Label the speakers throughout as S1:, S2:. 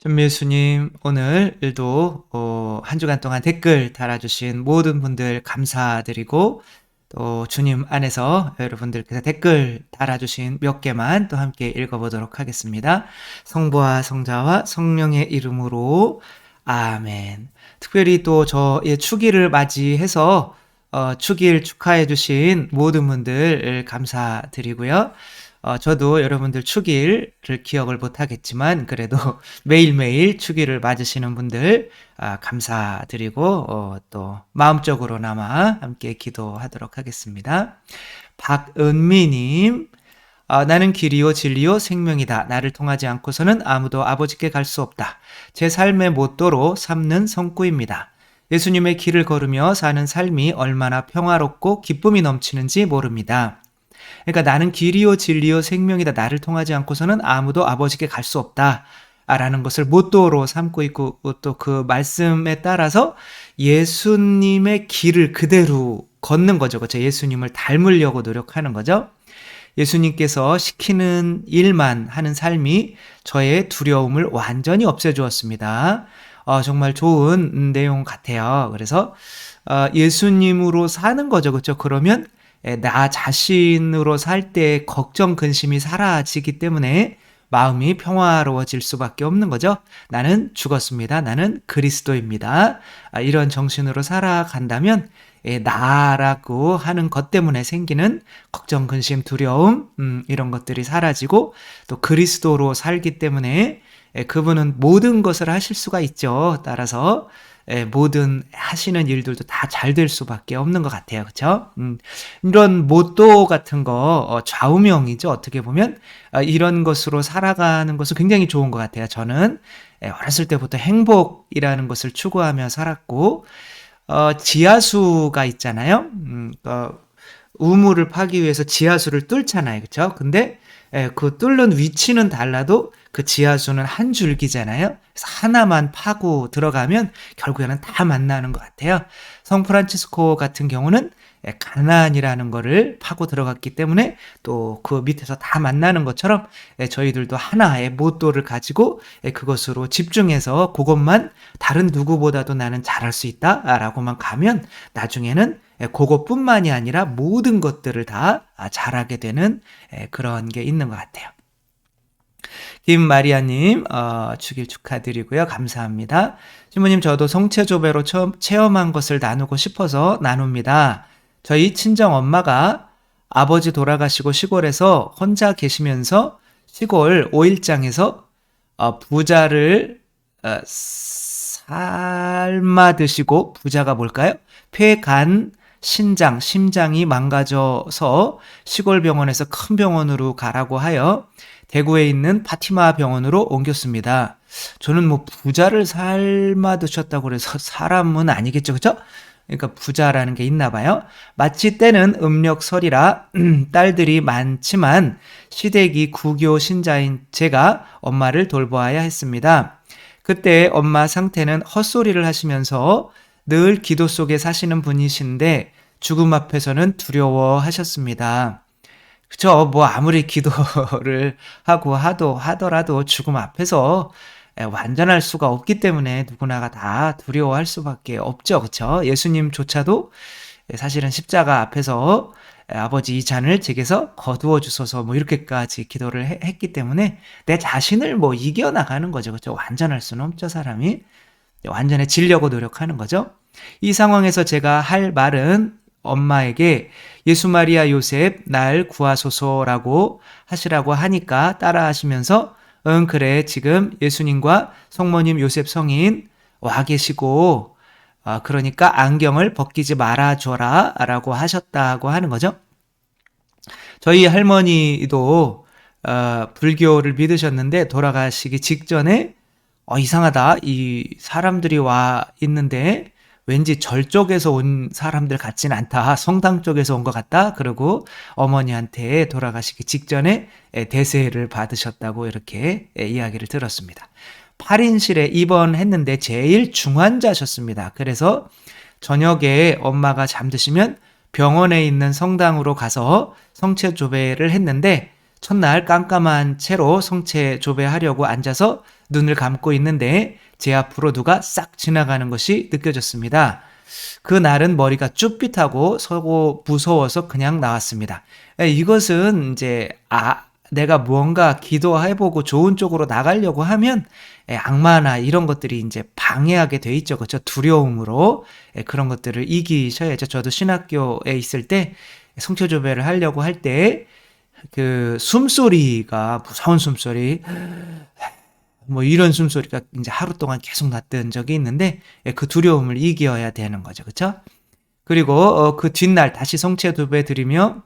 S1: 현미수님, 오늘도 한 주간 동안 댓글 달아주신 모든 분들 감사드리고, 또 주님 안에서 여러분들께서 댓글 달아주신 몇 개만 또 함께 읽어보도록 하겠습니다. 성부와 성자와 성령의 이름으로 아멘. 특별히 또 저의 축일을 맞이해서 축일 축하해주신 모든 분들 감사드리고요. 저도 여러분들 축일을 기억을 못하겠지만 그래도 매일매일 축일을 맞으시는 분들 감사드리고 또 마음적으로나마 함께 기도하도록 하겠습니다. 박은미님, 나는 길이요 진리요 생명이다. 나를 통하지 않고서는 아무도 아버지께 갈 수 없다. 제 삶의 모토로 삼는 성구입니다. 예수님의 길을 걸으며 사는 삶이 얼마나 평화롭고 기쁨이 넘치는지 모릅니다. 그러니까 나는 길이요 진리요 생명이다. 나를 통하지 않고서는 아무도 아버지께 갈 수 없다. 라는 것을 모토로 삼고 있고 또 그 말씀에 따라서 예수님의 길을 그대로 걷는 거죠. 그렇죠? 예수님을 닮으려고 노력하는 거죠. 예수님께서 시키는 일만 하는 삶이 저의 두려움을 완전히 없애주었습니다. 정말 좋은 내용 같아요. 그래서 예수님으로 사는 거죠. 그렇죠? 그러면 나 자신으로 살 때 걱정, 근심이 사라지기 때문에 마음이 평화로워질 수밖에 없는 거죠. 나는 죽었습니다. 나는 그리스도입니다. 이런 정신으로 살아간다면 나라고 하는 것 때문에 생기는 걱정, 근심, 두려움 이런 것들이 사라지고 또 그리스도로 살기 때문에 그분은 모든 것을 하실 수가 있죠. 따라서 모든 하시는 일들도 다 잘 될 수밖에 없는 것 같아요. 그렇죠? 이런 모토 같은 거 좌우명이죠. 어떻게 보면 이런 것으로 살아가는 것은 굉장히 좋은 것 같아요. 저는 어렸을 때부터 행복이라는 것을 추구하며 살았고 지하수가 있잖아요. 우물을 파기 위해서 지하수를 뚫잖아요. 그렇죠? 근데 그 뚫는 위치는 달라도 그 지하수는 한 줄기잖아요. 그래서 하나만 파고 들어가면 결국에는 다 만나는 것 같아요. 성 프란치스코 같은 경우는 가나안이라는 거를 파고 들어갔기 때문에 또 그 밑에서 다 만나는 것처럼 저희들도 하나의 모토를 가지고 그것으로 집중해서 그것만 다른 누구보다도 나는 잘할 수 있다라고만 가면 나중에는 그것뿐만이 아니라 모든 것들을 다 잘하게 되는 그런 게 있는 것 같아요. 김마리아님, 축일 축하드리고요. 감사합니다. 신부님, 저도 성체조배로 처음 체험한 것을 나누고 싶어서 나눕니다. 저희 친정 엄마가 아버지 돌아가시고 시골에서 혼자 계시면서 시골 5일장에서 부자를 삶아 드시고, 부자가 뭘까요? 폐, 간, 신장, 심장이 망가져서 시골 병원에서 큰 병원으로 가라고 하여 대구에 있는 파티마 병원으로 옮겼습니다. 저는 뭐 부자를 삶아 드셨다고 그래서 사람은 아니겠죠, 그죠? 그러니까 부자라는 게 있나 봐요. 마치 때는 음력설이라 딸들이 많지만 시댁이 구교 신자인 제가 엄마를 돌보아야 했습니다. 그때 엄마 상태는 헛소리를 하시면서 늘 기도 속에 사시는 분이신데 죽음 앞에서는 두려워하셨습니다. 그쵸? 뭐 아무리 기도를 하고 하더라도 죽음 앞에서 완전할 수가 없기 때문에 누구나가 다 두려워할 수밖에 없죠. 그쵸? 예수님조차도 사실은 십자가 앞에서 아버지 이 잔을 제게서 거두어 주소서 뭐 이렇게까지 기도를 했기 때문에 내 자신을 뭐 이겨나가는 거죠. 그쵸? 완전할 수는 없죠, 사람이. 완전해지려고 노력하는 거죠. 이 상황에서 제가 할 말은 엄마에게 예수 마리아 요셉 날 구하소서라고 하시라고 하니까 따라하시면서 응 그래 지금 예수님과 성모님 요셉 성인 와 계시고 그러니까 안경을 벗기지 말아줘라 라고 하셨다고 하는 거죠. 저희 할머니도 불교를 믿으셨는데 돌아가시기 직전에 이상하다. 이 사람들이 와 있는데 왠지 절 쪽에서 온 사람들 같진 않다. 성당 쪽에서 온 것 같다. 그리고 어머니한테 돌아가시기 직전에 대세를 받으셨다고 이렇게 이야기를 들었습니다. 8인실에 입원했는데 제일 중환자셨습니다. 그래서 저녁에 엄마가 잠드시면 병원에 있는 성당으로 가서 성체조배를 했는데 첫날 깜깜한 채로 성체 조배하려고 앉아서 눈을 감고 있는데 제 앞으로 누가 싹 지나가는 것이 느껴졌습니다. 그날은 머리가 쭈삣하고 서고 무서워서 그냥 나왔습니다. 이것은 이제 내가 무언가 기도해보고 좋은 쪽으로 나가려고 하면 악마나 이런 것들이 이제 방해하게 돼 있죠. 그렇죠? 두려움으로 그런 것들을 이기셔야죠. 저도 신학교에 있을 때 성체조배를 하려고 할 때 그 숨소리가 무서운 숨소리 뭐 이런 숨소리가 이제 하루 동안 계속 났던 적이 있는데 그 두려움을 이겨야 되는 거죠. 그렇죠? 그리고 그 뒷날 다시 성체조배 드리며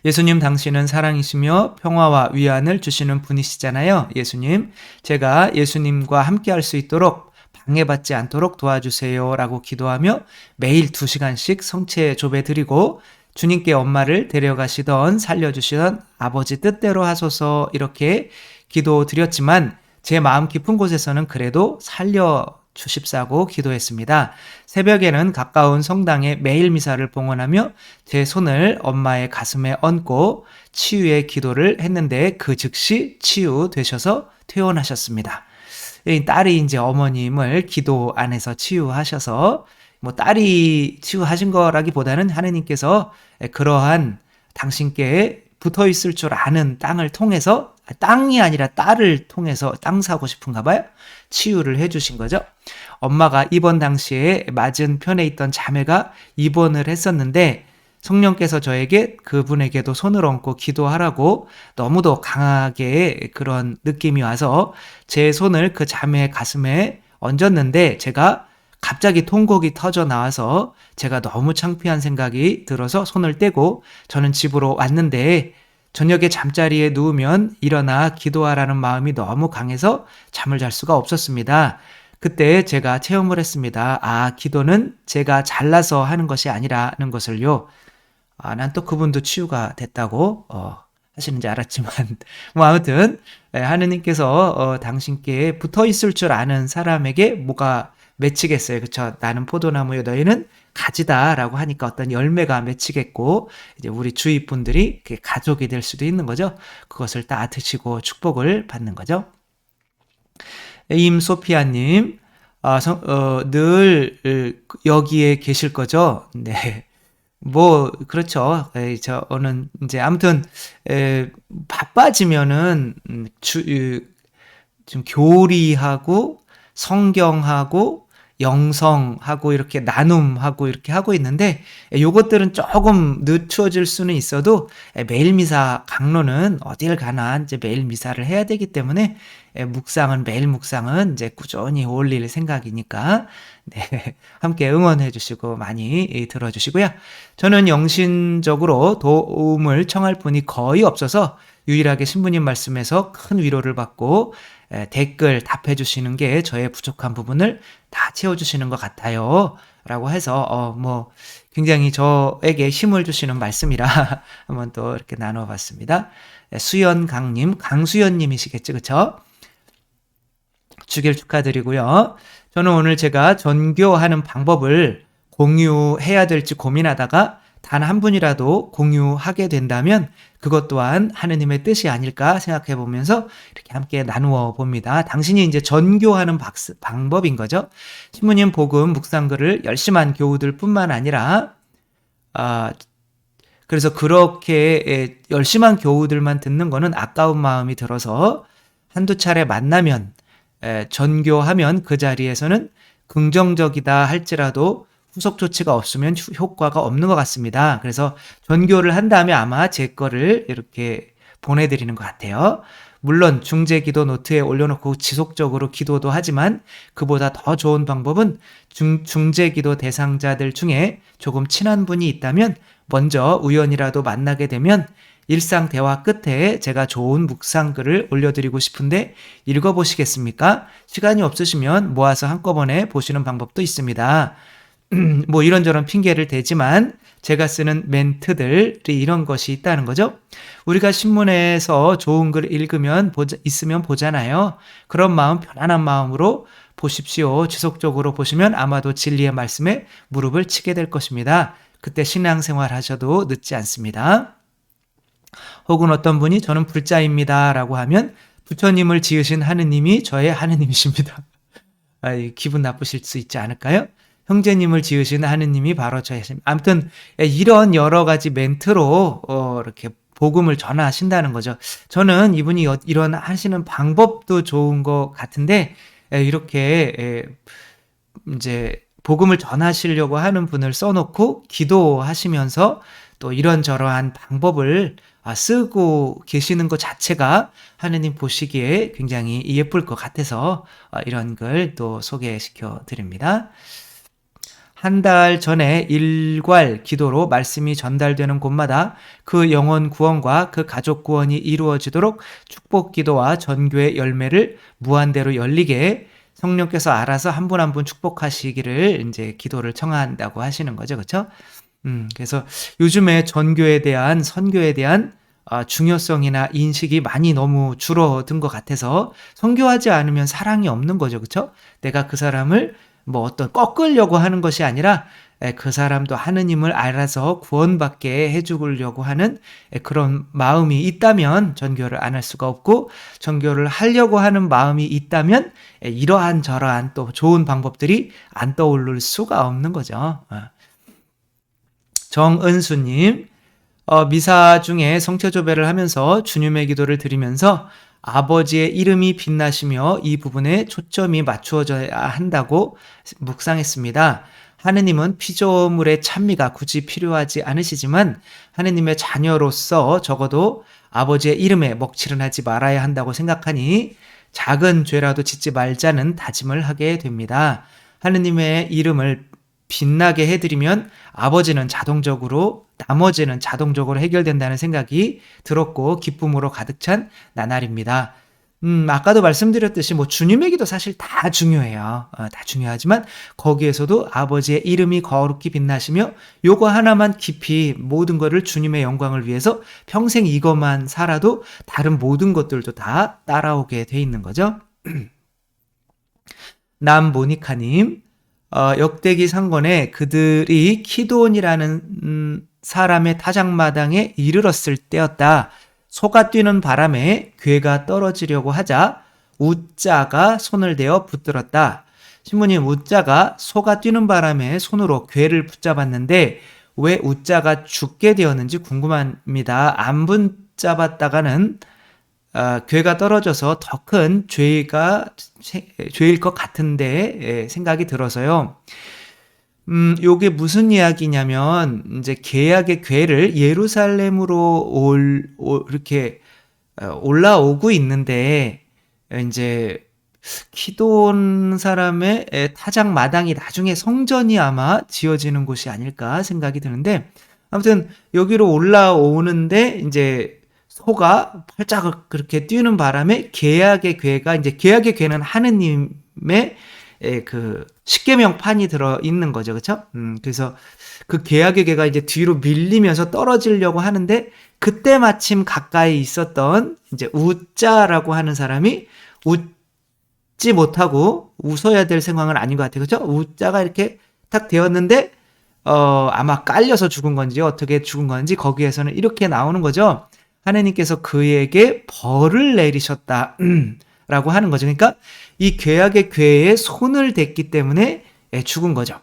S1: 예수님 당신은 사랑이시며 평화와 위안을 주시는 분이시잖아요. 예수님, 제가 예수님과 함께 할 수 있도록 방해받지 않도록 도와주세요 라고 기도하며 매일 2시간씩 성체 조배 드리고 주님께 엄마를 데려가시던 살려주시던 아버지 뜻대로 하소서 이렇게 기도 드렸지만 제 마음 깊은 곳에서는 그래도 살려주십사고 기도했습니다. 새벽에는 가까운 성당에 매일 미사를 봉헌하며 제 손을 엄마의 가슴에 얹고 치유의 기도를 했는데 그 즉시 치유되셔서 퇴원하셨습니다. 딸이 이제 어머님을 기도 안에서 치유하셔서 뭐 딸이 치유하신 거라기보다는 하느님께서 그러한 당신께 붙어 있을 줄 아는 땅을 통해서 땅이 아니라 딸을 통해서 땅 사고 싶은가 봐요. 치유를 해주신 거죠. 엄마가 입원 당시에 맞은 편에 있던 자매가 입원을 했었는데 성령께서 저에게 그분에게도 손을 얹고 기도하라고 너무도 강하게 그런 느낌이 와서 제 손을 그 자매의 가슴에 얹었는데 제가 갑자기 통곡이 터져 나와서 제가 너무 창피한 생각이 들어서 손을 떼고 저는 집으로 왔는데 저녁에 잠자리에 누우면 일어나 기도하라는 마음이 너무 강해서 잠을 잘 수가 없었습니다. 그때 제가 체험을 했습니다. 기도는 제가 잘나서 하는 것이 아니라는 것을요. 난 또 그분도 치유가 됐다고 하시는지 알았지만 뭐 아무튼 하느님께서 당신께 붙어 있을 줄 아는 사람에게 뭐가 맺히겠어요. 그렇죠? 나는 포도나무요 너희는 가지다라고 하니까 어떤 열매가 맺히겠고 이제 우리 주위 분들이 가족이 될 수도 있는 거죠. 그것을 다 드시고 축복을 받는 거죠. 임소피아님 늘 여기에 계실 거죠? 네. 뭐 그렇죠. 저는 이제 아무튼 바빠지면은 좀 교리하고 성경하고 영성하고 이렇게 나눔하고 이렇게 하고 있는데 요것들은 조금 늦춰질 수는 있어도 매일 미사 강론은 어딜 가나 이제 매일 미사를 해야 되기 때문에 매일 묵상은 이제 꾸준히 올릴 생각이니까 네, 함께 응원해 주시고 많이 들어주시고요. 저는 영신적으로 도움을 청할 분이 거의 없어서 유일하게 신부님 말씀에서 큰 위로를 받고 댓글 답해 주시는 게 저의 부족한 부분을 다 채워주시는 것 같아요. 라고 해서 뭐 굉장히 저에게 힘을 주시는 말씀이라 한번 또 이렇게 나눠봤습니다. 수연강님, 강수연님이시겠죠, 그쵸? 주길 축하드리고요. 저는 오늘 제가 전교하는 방법을 공유해야 될지 고민하다가 단 한 분이라도 공유하게 된다면 그것 또한 하느님의 뜻이 아닐까 생각해 보면서 이렇게 함께 나누어 봅니다. 당신이 이제 전교하는 방법인 거죠. 신부님 복음 묵상글을 열심한 교우들 뿐만 아니라 그래서 그렇게 열심한 교우들만 듣는 거는 아까운 마음이 들어서 한두 차례 만나면 전교하면 그 자리에서는 긍정적이다 할지라도 후속 조치가 없으면 효과가 없는 것 같습니다. 그래서 전교를 한 다음에 아마 제 거를 이렇게 보내드리는 것 같아요. 물론 중재기도 노트에 올려놓고 지속적으로 기도도 하지만 그보다 더 좋은 방법은 중재기도 대상자들 중에 조금 친한 분이 있다면 먼저 우연이라도 만나게 되면 일상 대화 끝에 제가 좋은 묵상글을 올려드리고 싶은데 읽어보시겠습니까? 시간이 없으시면 모아서 한꺼번에 보시는 방법도 있습니다. 뭐 이런저런 핑계를 대지만 제가 쓰는 멘트들이 이런 것이 있다는 거죠. 우리가 신문에서 좋은 글 읽으면 있으면 보잖아요. 그런 마음, 편안한 마음으로 보십시오. 지속적으로 보시면 아마도 진리의 말씀에 무릎을 치게 될 것입니다. 그때 신앙생활 하셔도 늦지 않습니다. 혹은 어떤 분이 저는 불자입니다 라고 하면 부처님을 지으신 하느님이 저의 하느님이십니다. 기분 나쁘실 수 있지 않을까요? 형제님을 지으신 하느님이 바로 저의 하느님. 아무튼 이런 여러 가지 멘트로 이렇게 복음을 전하신다는 거죠. 저는 이분이 이런 하시는 방법도 좋은 것 같은데 이렇게 이제 복음을 전하시려고 하는 분을 써놓고 기도하시면서 또 이런저러한 방법을 쓰고 계시는 것 자체가 하느님 보시기에 굉장히 예쁠 것 같아서 이런 걸 또 소개시켜 드립니다. 한 달 전에 일괄 기도로 말씀이 전달되는 곳마다 그 영혼 구원과 그 가족 구원이 이루어지도록 축복 기도와 전교의 열매를 무한대로 열리게 성령께서 알아서 한 분 한 분 축복하시기를 이제 기도를 청한다고 하시는 거죠. 그렇죠? 그래서 요즘에 전교에 대한 선교에 대한 중요성이나 인식이 많이 너무 줄어든 것 같아서 선교하지 않으면 사랑이 없는 거죠. 그렇죠? 내가 그 사람을 뭐 어떤 꺾으려고 하는 것이 아니라 그 사람도 하느님을 알아서 구원받게 해주려고 하는 그런 마음이 있다면 전교를 안 할 수가 없고, 전교를 하려고 하는 마음이 있다면 이러한 저러한 또 좋은 방법들이 안 떠오를 수가 없는 거죠. 정은수님, 미사 중에 성체조배를 하면서 주님의 기도를 드리면서 아버지의 이름이 빛나시며 이 부분에 초점이 맞추어져야 한다고 묵상했습니다. 하느님은 피조물의 찬미가 굳이 필요하지 않으시지만 하느님의 자녀로서 적어도 아버지의 이름에 먹칠은 하지 말아야 한다고 생각하니 작은 죄라도 짓지 말자는 다짐을 하게 됩니다. 하느님의 이름을 빛나게 해드리면 아버지는 자동적으로, 나머지는 자동적으로 해결된다는 생각이 들었고 기쁨으로 가득 찬 나날입니다. 아까도 말씀드렸듯이 뭐 주님의 기도 사실 다 중요해요. 다 중요하지만 거기에서도 아버지의 이름이 거룩히 빛나시며 요거 하나만 깊이 모든 것을 주님의 영광을 위해서 평생 이것만 살아도 다른 모든 것들도 다 따라오게 돼 있는 거죠. 남모니카님, 역대기 상권에 그들이 키돈이라는 사람의 타작마당에 이르렀을 때였다. 소가 뛰는 바람에 괴가 떨어지려고 하자 우자가 손을 대어 붙들었다. 신부님, 우자가 소가 뛰는 바람에 손으로 괴를 붙잡았는데 왜 우자가 죽게 되었는지 궁금합니다. 안 붙잡았다가는 괴가 떨어져서 더 큰 죄일 것 같은데 생각이 들어서요. 요게 무슨 이야기냐면 이제 계약의 괴를 예루살렘으로 이렇게 올라오고 있는데 이제 키돈 사람의 타작 마당이 나중에 성전이 아마 지어지는 곳이 아닐까 생각이 드는데, 아무튼 여기로 올라오는데 이제 소가 활짝 그렇게 뛰는 바람에 계약의 괴가, 이제 계약의 괴는 하느님의 그 십계명판이 들어 있는 거죠. 그렇죠? 그래서 그 계약의 괴가 이제 뒤로 밀리면서 떨어지려고 하는데 그때 마침 가까이 있었던 이제 우자라고 하는 사람이 웃지 못하고 웃어야 될 상황은 아닌 것 같아요. 그렇죠? 우자가 이렇게 딱 되었는데 아마 깔려서 죽은 건지 어떻게 죽은 건지 거기에서는 이렇게 나오는 거죠. 하나님께서 그에게 벌을 내리셨다 라고 하는 거죠. 그러니까 이 괴악의 괴에 손을 댔기 때문에 죽은 거죠.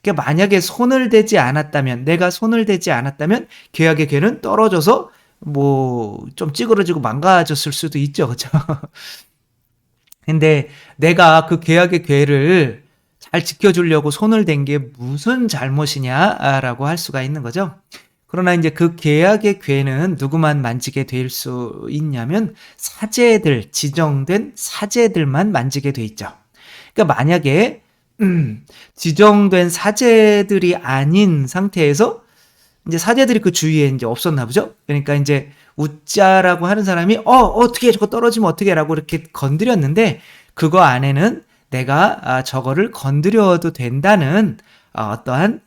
S1: 그러니까 만약에 손을 대지 않았다면, 내가 손을 대지 않았다면 괴악의 괴는 떨어져서 뭐 좀 찌그러지고 망가졌을 수도 있죠. 그렇죠? 근데 내가 그 괴악의 괴를 잘 지켜주려고 손을 댄 게 무슨 잘못이냐라고 할 수가 있는 거죠. 그러나 이제 그 계약의 괴는 누구만 만지게 될 수 있냐면 사제들, 지정된 사제들만 만지게 돼 있죠. 그러니까 만약에 지정된 사제들이 아닌 상태에서 이제 사제들이 그 주위에 이제 없었나 보죠. 그러니까 이제 우짜라고 하는 사람이 어떻게 저거 떨어지면 어떻게라고 이렇게 건드렸는데 그거 안에는 내가 저거를 건드려도 된다는 어떠한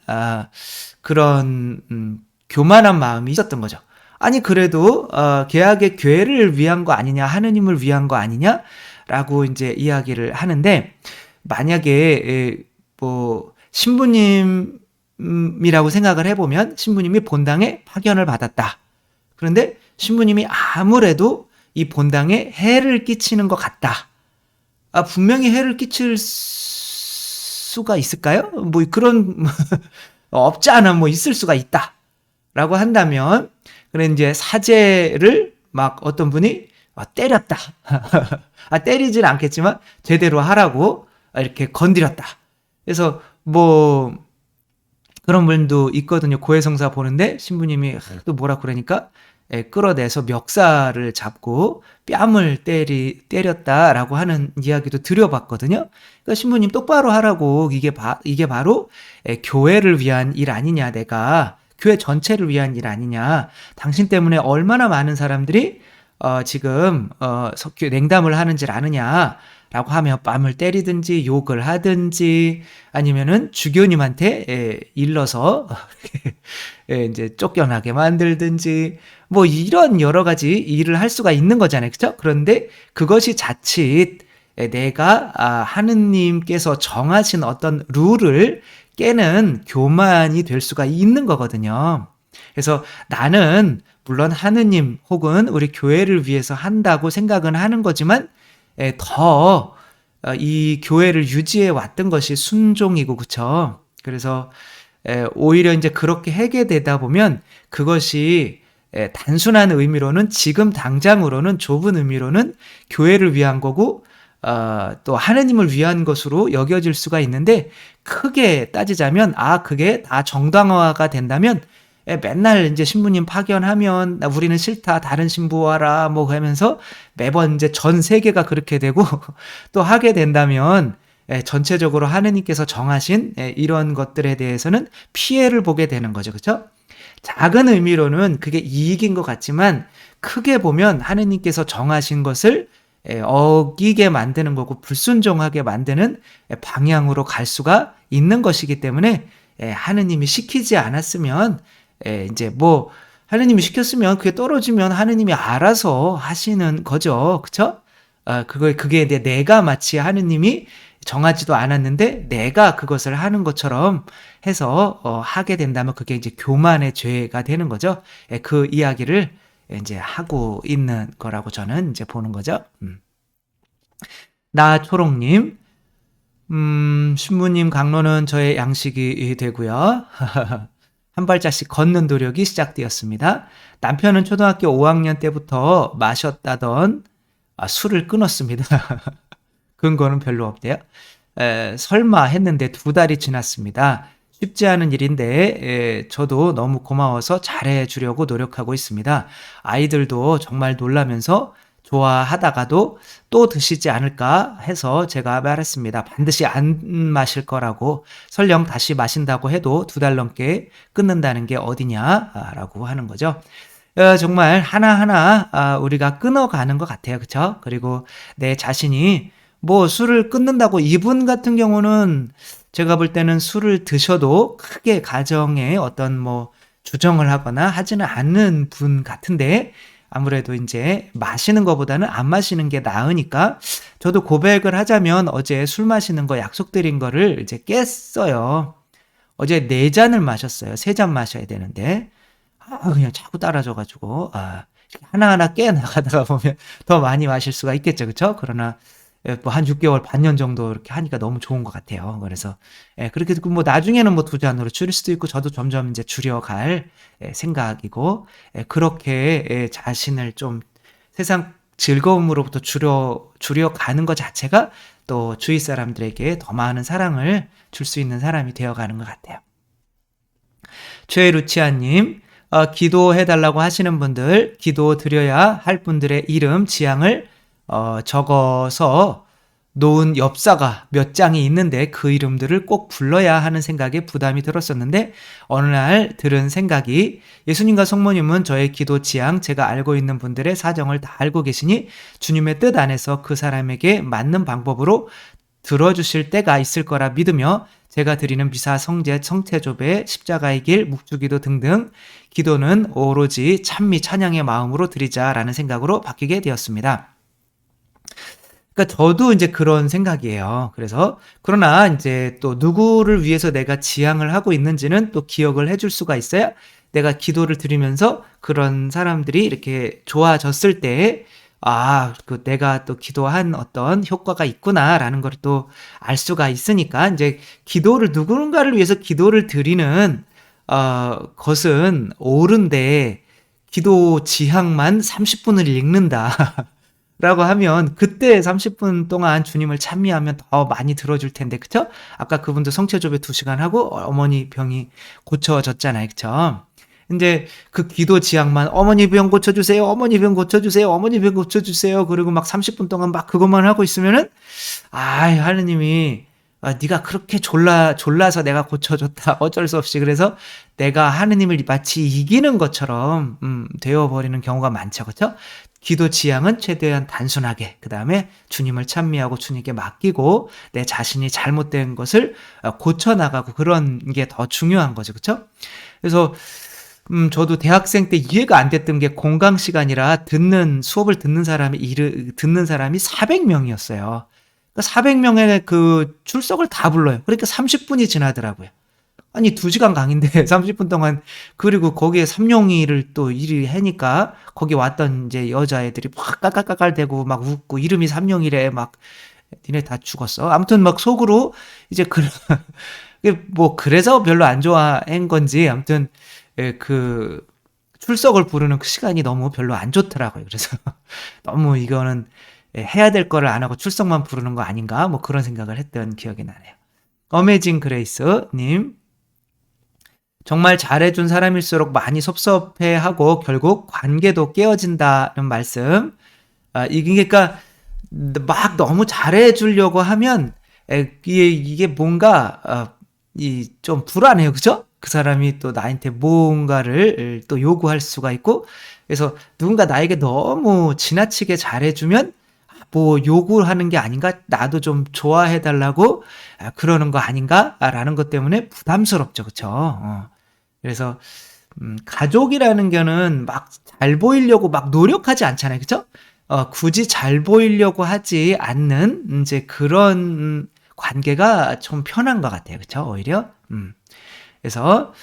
S1: 그런 교만한 마음이 있었던 거죠. 아니 그래도 계약의 괴를 위한 거 아니냐, 하느님을 위한 거 아니냐라고 이제 이야기를 하는데, 만약에 뭐 신부님이라고 생각을 해보면 신부님이 본당에 파견을 받았다. 그런데 신부님이 아무래도 이 본당에 해를 끼치는 것 같다. 분명히 해를 끼칠 수가 있을까요? 뭐 그런 없지 않아 뭐 있을 수가 있다. 라고 한다면, 그래 이제 사제를 막 어떤 분이 때렸다. 때리진 않겠지만 제대로 하라고 이렇게 건드렸다. 그래서 뭐 그런 분도 있거든요. 고해성사 보는데 신부님이 또 뭐라 그러니까 끌어내서 멱살을 잡고 뺨을 때렸다라고 하는 이야기도 들여봤거든요. 그러니까 신부님 똑바로 하라고 이게 바로 교회를 위한 일 아니냐, 내가 교회 전체를 위한 일 아니냐. 당신 때문에 얼마나 많은 사람들이 지금 냉담을 하는 줄 아느냐. 라고 하며 뺨을 때리든지 욕을 하든지 아니면은 주교님한테 일러서 이제 쫓겨나게 만들든지 뭐 이런 여러 가지 일을 할 수가 있는 거잖아요. 그렇죠? 그런데 그것이 자칫 내가 하느님께서 정하신 어떤 룰을 깨는 교만이 될 수가 있는 거거든요. 그래서 나는 물론 하느님 혹은 우리 교회를 위해서 한다고 생각은 하는 거지만 더 이 교회를 유지해 왔던 것이 순종이고, 그쵸? 그래서 오히려 이제 그렇게 하게 되다 보면 그것이 단순한 의미로는 지금 당장으로는 좁은 의미로는 교회를 위한 거고 또 하느님을 위한 것으로 여겨질 수가 있는데, 크게 따지자면 그게 다 정당화가 된다면 맨날 이제 신부님 파견하면 우리는 싫다, 다른 신부 와라 뭐 하면서 매번 이제 전 세계가 그렇게 되고 또 하게 된다면 전체적으로 하느님께서 정하신 이런 것들에 대해서는 피해를 보게 되는 거죠. 그렇죠? 작은 의미로는 그게 이익인 것 같지만 크게 보면 하느님께서 정하신 것을 어기게 만드는 거고 불순종하게 만드는 방향으로 갈 수가 있는 것이기 때문에 하느님이 시키지 않았으면 이제 뭐 하느님이 시켰으면 그게 떨어지면 하느님이 알아서 하시는 거죠. 그쵸? 그게 이제 내가 마치 하느님이 정하지도 않았는데 내가 그것을 하는 것처럼 해서 하게 된다면 그게 이제 교만의 죄가 되는 거죠. 그 이야기를 이제 하고 있는 거라고 저는 이제 보는 거죠. 나초롱님, 신부님 강론은 저의 양식이 되고요. 한 발짝씩 걷는 노력이 시작되었습니다. 남편은 초등학교 5학년 때부터 마셨다던 술을 끊었습니다. 근거는 별로 없대요. 설마 했는데 2달이 지났습니다. 쉽지 않은 일인데 저도 너무 고마워서 잘해주려고 노력하고 있습니다. 아이들도 정말 놀라면서 좋아하다가도 또 드시지 않을까 해서 제가 말했습니다. 반드시 안 마실 거라고. 설령 다시 마신다고 해도 2달 넘게 끊는다는 게 어디냐라고 하는 거죠. 정말 하나하나 우리가 끊어가는 것 같아요. 그렇죠? 그리고 내 자신이 뭐 술을 끊는다고, 이분 같은 경우는 제가 볼 때는 술을 드셔도 크게 가정에 어떤 뭐 주정을 하거나 하지는 않는 분 같은데, 아무래도 이제 마시는 것보다는 안 마시는 게 나으니까, 저도 고백을 하자면 어제 술 마시는 거 약속드린 거를 이제 깼어요. 어제 4잔을 마셨어요. 3잔 마셔야 되는데 그냥 자꾸 따라줘가지고 하나하나 깨나가다가 보면 더 많이 마실 수가 있겠죠. 그렇죠? 그러나 뭐 한 6개월, 반년 정도 이렇게 하니까 너무 좋은 것 같아요. 그래서 그렇게 듣고 뭐 나중에는 뭐 2잔으로 줄일 수도 있고, 저도 점점 이제 줄여갈 생각이고, 그렇게 자신을 좀 세상 즐거움으로부터 줄여가는 것 자체가 또 주위 사람들에게 더 많은 사랑을 줄 수 있는 사람이 되어가는 것 같아요. 최루치아님, 기도해달라고 하시는 분들, 기도 드려야 할 분들의 이름, 지향을 적어서 놓은 엽사가 몇 장이 있는데 그 이름들을 꼭 불러야 하는 생각에 부담이 들었었는데, 어느 날 들은 생각이, 예수님과 성모님은 저의 기도 지향, 제가 알고 있는 분들의 사정을 다 알고 계시니 주님의 뜻 안에서 그 사람에게 맞는 방법으로 들어주실 때가 있을 거라 믿으며 제가 드리는 미사, 성제, 성태조배, 십자가의 길, 묵주기도 등등 기도는 오로지 찬미 찬양의 마음으로 드리자라는 생각으로 바뀌게 되었습니다. 그러니까 저도 이제 그런 생각이에요. 그래서 그러나 이제 또 누구를 위해서 내가 지향을 하고 있는지는 또 기억을 해줄 수가 있어야 내가 기도를 드리면서 그런 사람들이 이렇게 좋아졌을 때, 그 내가 또 기도한 어떤 효과가 있구나라는 걸 또 알 수가 있으니까, 이제 기도를, 누군가를 위해서 기도를 드리는, 것은 옳은데, 기도 지향만 30분을 읽는다. 라고 하면 그때 30분 동안 주님을 찬미하면 더 많이 들어줄 텐데, 그쵸? 아까 그분도 성체조배 2시간 하고 어머니 병이 고쳐졌잖아요, 그쵸? 근데 그 기도 지향만 어머니 병 고쳐주세요, 어머니 병 고쳐주세요, 어머니 병 고쳐주세요. 그리고 막 30분 동안 막 그것만 하고 있으면은, 하느님이, 네가 그렇게 졸라서 내가 고쳐줬다. 어쩔 수 없이. 그래서 내가 하느님을 마치 이기는 것처럼 되어버리는 경우가 많죠. 그렇죠? 기도 지향은 최대한 단순하게, 그 다음에 주님을 찬미하고 주님께 맡기고 내 자신이 잘못된 것을 고쳐나가고, 그런 게 더 중요한 거죠. 그렇죠? 그래서 저도 대학생 때 이해가 안 됐던 게, 공강 시간이라 수업을 듣는 사람이 400명이었어요. 400명의 그 출석을 다 불러요. 그러니까 30분이 지나더라고요. 아니, 2시간 강의인데 30분 동안, 그리고 거기에 삼룡이를 또 일이 하니까, 거기 왔던 이제 여자애들이 막 깔깔깔깔대고 막 웃고, 이름이 삼룡이래, 막, 니네 다 죽었어. 아무튼 막 속으로, 이제 뭐, 그래서 별로 안 좋아한 건지, 아무튼, 출석을 부르는 그 시간이 너무 별로 안 좋더라고요. 그래서 너무 이거는 해야 될 거를 안 하고 출석만 부르는 거 아닌가? 뭐 그런 생각을 했던 기억이 나네요. 어메이징 그레이스님, 정말 잘해준 사람일수록 많이 섭섭해하고 결국 관계도 깨어진다는 말씀. 이게 그러니까 막 너무 잘해주려고 하면 이게 뭔가 좀 불안해요, 그죠? 그 사람이 또 나한테 뭔가를 또 요구할 수가 있고, 그래서 누군가 나에게 너무 지나치게 잘해주면 뭐 요구하는 게 아닌가? 나도 좀 좋아해달라고 그러는 거 아닌가? 라는 것 때문에 부담스럽죠, 그쵸? 그래서 가족이라는 거는 막 잘 보이려고 막 노력하지 않잖아요, 그쵸? 굳이 잘 보이려고 하지 않는 이제 그런 관계가 좀 편한 것 같아요, 그쵸? 오히려. 그래서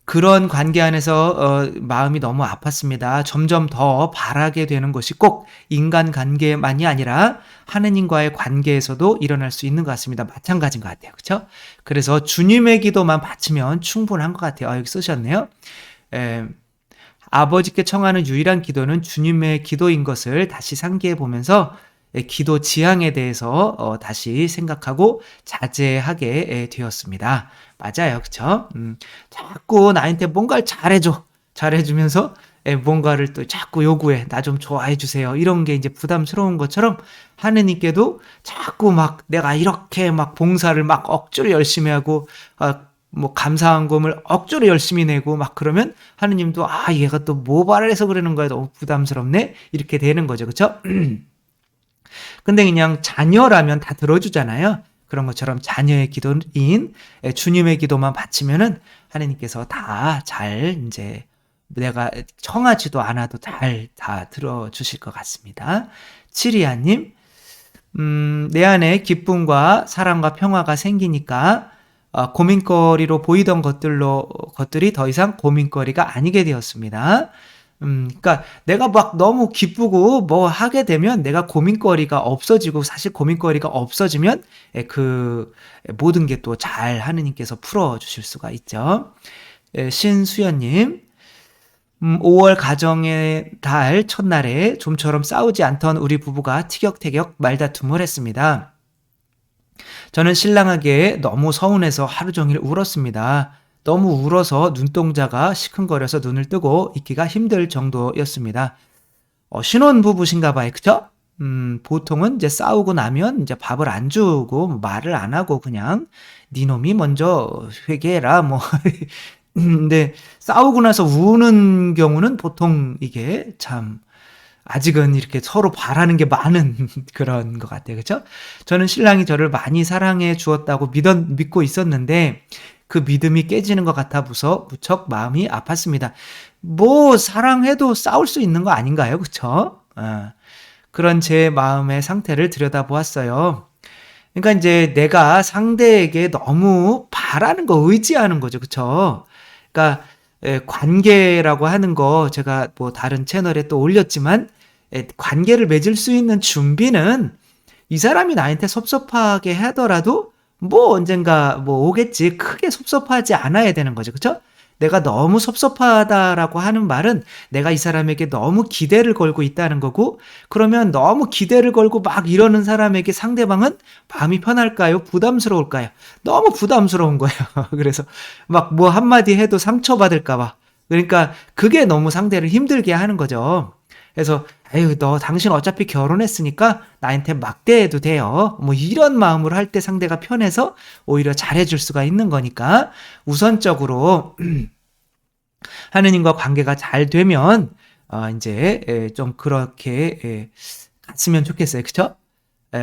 S1: 그런 관계 안에서 마음이 너무 아팠습니다. 점점 더 바라게 되는 것이 꼭 인간관계만이 아니라 하느님과의 관계에서도 일어날 수 있는 것 같습니다. 마찬가지인 것 같아요. 그렇죠? 그래서 주님의 기도만 바치면 충분한 것 같아요. 여기 쓰셨네요. 아버지께 청하는 유일한 기도는 주님의 기도인 것을 다시 상기해 보면서 기도 지향에 대해서 다시 생각하고 자제하게 되었습니다. 맞아요. 그쵸? 자꾸 나한테 뭔가를 잘해주면서 뭔가를 또 자꾸 요구해. 나 좀 좋아해 주세요. 이런 게 이제 부담스러운 것처럼, 하느님께도 자꾸 막 내가 이렇게 막 봉사를 막 억지로 열심히 하고, 뭐 감사한금을 억지로 열심히 내고 막 그러면 하느님도 얘가 또 뭐 바래서 그러는 거야. 너무 부담스럽네. 이렇게 되는 거죠. 그쵸? 근데 그냥 자녀라면 다 들어주잖아요. 그런 것처럼 자녀의 기도인 주님의 기도만 바치면은 하나님께서 다 잘, 이제 내가 청하지도 않아도 잘 다 들어주실 것 같습니다. 치리아님, 내 안에 기쁨과 사랑과 평화가 생기니까 고민거리로 보이던 것들이 더 이상 고민거리가 아니게 되었습니다. 그러니까 내가 막 너무 기쁘고 뭐 하게 되면 내가 고민거리가 없어지고, 사실 고민거리가 없어지면 그 모든 게 또 잘 하느님께서 풀어주실 수가 있죠. 신수연님, 5월 가정의 달 첫날에 좀처럼 싸우지 않던 우리 부부가 티격태격 말다툼을 했습니다. 저는 신랑에게 너무 서운해서 하루 종일 울었습니다. 너무 울어서 눈동자가 시큰거려서 눈을 뜨고 있기가 힘들 정도였습니다. 신혼부부신가 봐요. 그쵸? 보통은 이제 싸우고 나면 이제 밥을 안 주고 말을 안 하고 그냥 네 놈이 먼저 회개해라 뭐. 근데 싸우고 나서 우는 경우는 보통 이게 참 아직은 이렇게 서로 바라는 게 많은 그런 것 같아요. 그렇죠? 저는 신랑이 저를 많이 사랑해 주었다고 믿고 있었는데 그 믿음이 깨지는 것 같아 무척 마음이 아팠습니다. 뭐 사랑해도 싸울 수 있는 거 아닌가요? 그렇죠? 그런 제 마음의 상태를 들여다보았어요. 그러니까 이제 내가 상대에게 너무 바라는 거, 의지하는 거죠. 그렇죠? 그러니까 관계라고 하는 거 제가 뭐 다른 채널에 또 올렸지만 관계를 맺을 수 있는 준비는 이 사람이 나한테 섭섭하게 하더라도 뭐 언젠가 뭐 오겠지. 크게 섭섭하지 않아야 되는 거죠. 그쵸? 내가 너무 섭섭하다라고 하는 말은 내가 이 사람에게 너무 기대를 걸고 있다는 거고, 그러면 너무 기대를 걸고 막 이러는 사람에게 상대방은 마음이 편할까요? 부담스러울까요? 너무 부담스러운 거예요. 그래서 막 뭐 한마디 해도 상처받을까봐. 그러니까 그게 너무 상대를 힘들게 하는 거죠. 그래서 에휴, 너 당신 어차피 결혼했으니까 나한테 막대해도 돼요. 뭐 이런 마음으로 할 때 상대가 편해서 오히려 잘해줄 수가 있는 거니까 우선적으로 하느님과 관계가 잘 되면 이제 좀 그렇게 갔으면 좋겠어요. 그쵸?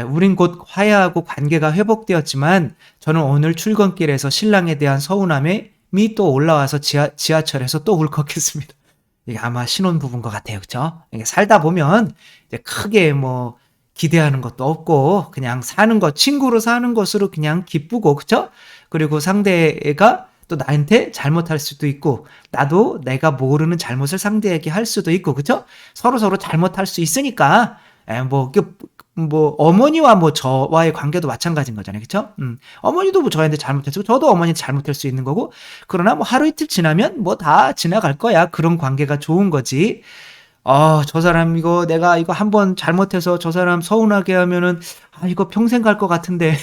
S1: 우린 곧 화해하고 관계가 회복되었지만 저는 오늘 출근길에서 신랑에 대한 서운함이 또 올라와서 지하철에서 또 울컥했습니다. 이게 아마 신혼부부인 것 같아요. 그쵸? 이게 살다 보면 이제 크게 뭐 기대하는 것도 없고 그냥 사는 것, 친구로 사는 것으로 그냥 기쁘고, 그쵸? 그리고 상대가 또 나한테 잘못할 수도 있고 나도 내가 모르는 잘못을 상대에게 할 수도 있고, 그쵸? 서로 잘못할 수 있으니까 뭐 어머니와 뭐 저와의 관계도 마찬가지인 거잖아요. 그쵸? 어머니도 뭐 저한테 잘못했고 저도 어머니한테 잘못할 수 있는 거고, 그러나 뭐 하루 이틀 지나면 뭐 다 지나갈 거야. 그런 관계가 좋은 거지. 저 사람 내가 이거 한번 잘못해서 저 사람 서운하게 하면은 이거 평생 갈 것 같은데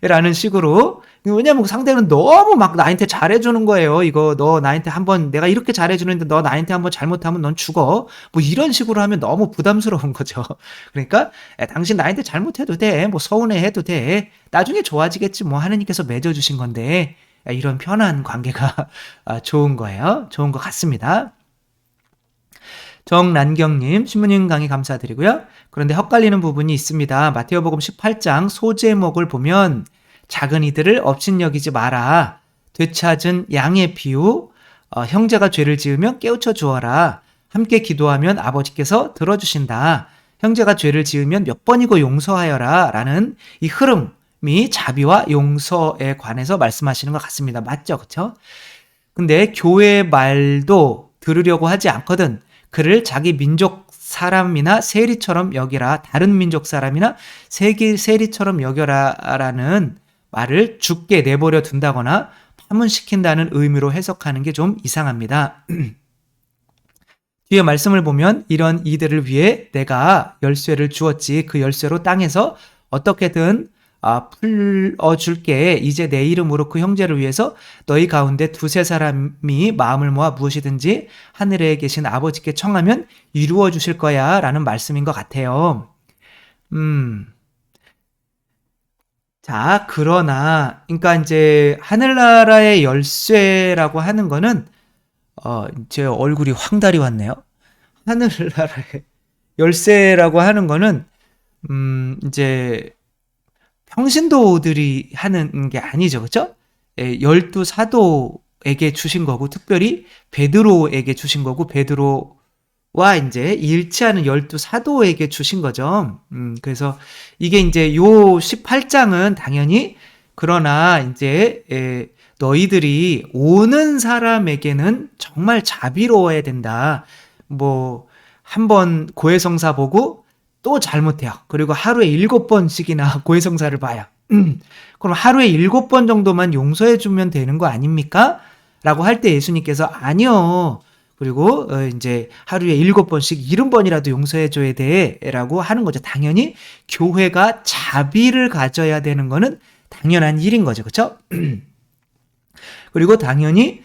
S1: 라는 식으로. 왜냐면 상대는 너무 막 나한테 잘해주는 거예요. 이거 너 나한테 한번 내가 이렇게 잘해주는데 너 나한테 한번 잘못하면 넌 죽어. 뭐 이런 식으로 하면 너무 부담스러운 거죠. 그러니까 당신 나한테 잘못해도 돼. 뭐 서운해해도 돼. 나중에 좋아지겠지. 뭐 하느님께서 맺어주신 건데 이런 편한 관계가 좋은 거예요. 좋은 것 같습니다. 정란경님, 신부님 강의 감사드리고요. 그런데 헛갈리는 부분이 있습니다. 마태오복음 18장 소제목을 보면 작은 이들을 업신여기지 마라. 되찾은 양의 비유, 형제가 죄를 지으면 깨우쳐 주어라. 함께 기도하면 아버지께서 들어주신다. 형제가 죄를 지으면 몇 번이고 용서하여라. 라는 이 흐름이 자비와 용서에 관해서 말씀하시는 것 같습니다. 맞죠? 그쵸? 근데 교회 말도 들으려고 하지 않거든. 그를 자기 민족 사람이나 세리처럼 여기라. 다른 민족 사람이나 세리처럼 여겨라라는 말을 죽게 내버려 둔다거나 파문시킨다는 의미로 해석하는 게 좀 이상합니다. 뒤에 말씀을 보면 이런 이들을 위해 내가 열쇠를 주었지. 그 열쇠로 땅에서 어떻게든 풀어줄게. 이제 내 이름으로 그 형제를 위해서 너희 가운데 두세 사람이 마음을 모아 무엇이든지 하늘에 계신 아버지께 청하면 이루어 주실 거야 라는 말씀인 것 같아요. 자, 그러나 그러니까 이제 하늘나라의 열쇠라고 하는 거는 제 얼굴이 황달이 왔네요. 하늘나라의 열쇠라고 하는 거는 이제 평신도들이 하는 게 아니죠. 그렇죠? 12사도에게 주신 거고, 특별히 베드로에게 주신 거고, 베드로와 이제 일치하는 12사도에게 주신 거죠. 그래서 이게 이제 요 18장은 당연히, 그러나 이제 너희들이 오는 사람에게는 정말 자비로워야 된다. 뭐 한번 고해성사 보고 또 잘못해요. 그리고 하루에 7번씩이나 고해성사를 봐요. 그럼 하루에 7번 정도만 용서해주면 되는 거 아닙니까? 라고 할 때 예수님께서 아니요. 그리고 이제 하루에 7번씩 70번이라도 용서해줘야 돼 라고 하는 거죠. 당연히 교회가 자비를 가져야 되는 거는 당연한 일인 거죠. 그렇죠? 그리고 당연히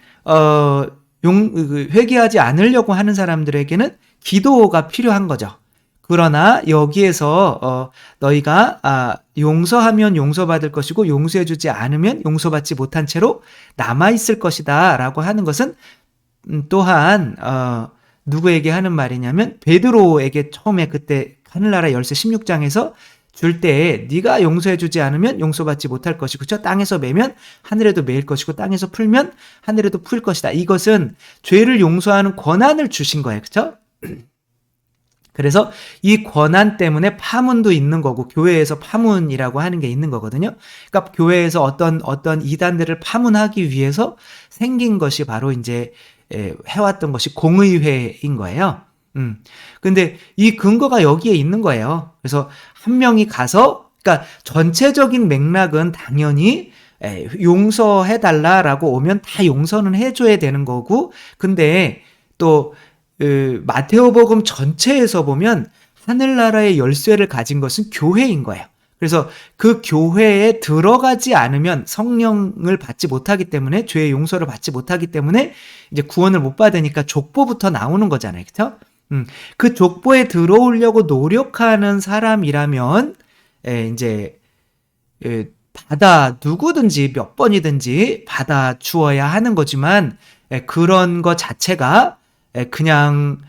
S1: 회개하지 않으려고 하는 사람들에게는 기도가 필요한 거죠. 그러나 여기에서 너희가 용서하면 용서받을 것이고 용서해주지 않으면 용서받지 못한 채로 남아있을 것이다 라고 하는 것은 또한 누구에게 하는 말이냐면 베드로에게 처음에 그때 하늘나라 열쇠 16장에서 줄 때 네가 용서해주지 않으면 용서받지 못할 것이고, 그렇죠? 땅에서 매면 하늘에도 매일 것이고 땅에서 풀면 하늘에도 풀 것이다. 이것은 죄를 용서하는 권한을 주신 거예요. 그렇죠? 그래서 이 권한 때문에 파문도 있는 거고, 교회에서 파문이라고 하는 게 있는 거거든요. 그러니까 교회에서 어떤 이단들을 파문하기 위해서 생긴 것이 바로 이제 해왔던 것이 공의회인 거예요. 근데 이 근거가 여기에 있는 거예요. 그래서 한 명이 가서, 그러니까 전체적인 맥락은 당연히 용서해달라라고 오면 다 용서는 해줘야 되는 거고, 근데 또 마테오복음 전체에서 보면 하늘나라의 열쇠를 가진 것은 교회인 거예요. 그래서 그 교회에 들어가지 않으면 성령을 받지 못하기 때문에, 죄의 용서를 받지 못하기 때문에 이제 구원을 못 받으니까 족보부터 나오는 거잖아요. 그렇죠? 그 족보에 들어오려고 노력하는 사람이라면 이제 누구든지 몇 번이든지 받아 주어야 하는 거지만, 그런 것 자체가 그냥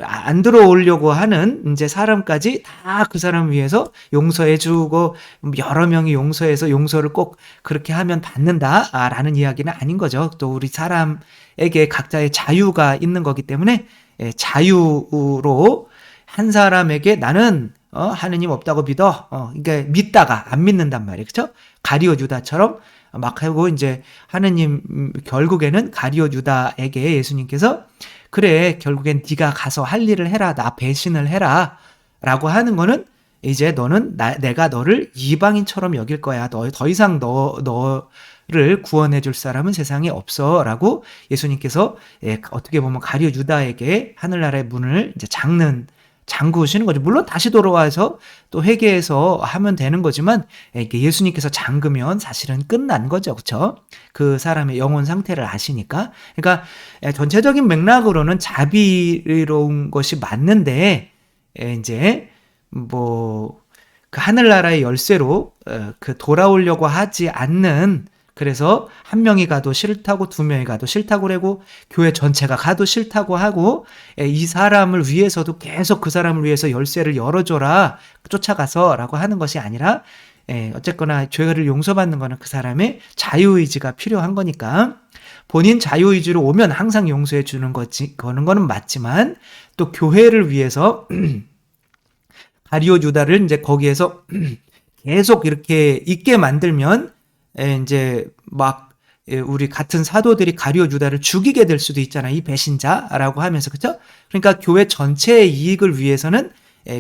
S1: 안 들어오려고 하는 이제 사람까지 다 그 사람 위해서 용서해주고 여러 명이 용서해서 용서를 꼭 그렇게 하면 받는다라는 이야기는 아닌 거죠. 또 우리 사람에게 각자의 자유가 있는 거기 때문에 자유로 한 사람에게 나는 하느님 없다고 믿어. 그러니까 믿다가 안 믿는단 말이에요. 그렇죠? 가룟 유다처럼 막 하고 이제 하느님 결국에는 가룟 유다에게 예수님께서 그래 결국엔 네가 가서 할 일을 해라. 나 배신을 해라. 라고 하는 거는 이제 너는 내가 너를 이방인처럼 여길 거야. 더 이상 너를 구원해 줄 사람은 세상에 없어. 라고 예수님께서 어떻게 보면 가룟 유다에게 하늘나라의 문을 이제 잠그시는 거죠. 물론 다시 돌아와서 또 회개해서 하면 되는 거지만 이게 예수님께서 잠그면 사실은 끝난 거죠. 그렇죠? 그 사람의 영혼 상태를 아시니까. 그러니까 전체적인 맥락으로는 자비로운 것이 맞는데 이제 그 하늘나라의 열쇠로 그 돌아오려고 하지 않는, 그래서 한 명이 가도 싫다고 두 명이 가도 싫다고 그러고 교회 전체가 가도 싫다고 하고 이 사람을 위해서도 계속 그 사람을 위해서 열쇠를 열어줘라 쫓아가서 라고 하는 것이 아니라 어쨌거나 죄를 용서받는 거는 그 사람의 자유의지가 필요한 거니까 본인 자유의지로 오면 항상 용서해 주는 거는 맞지만 또 교회를 위해서 가룟 유다를 이제 거기에서 계속 이렇게 있게 만들면 이제 우리 같은 사도들이 가룟 유다를 죽이게 될 수도 있잖아요. 이 배신자라고 하면서. 그렇죠? 그러니까 교회 전체의 이익을 위해서는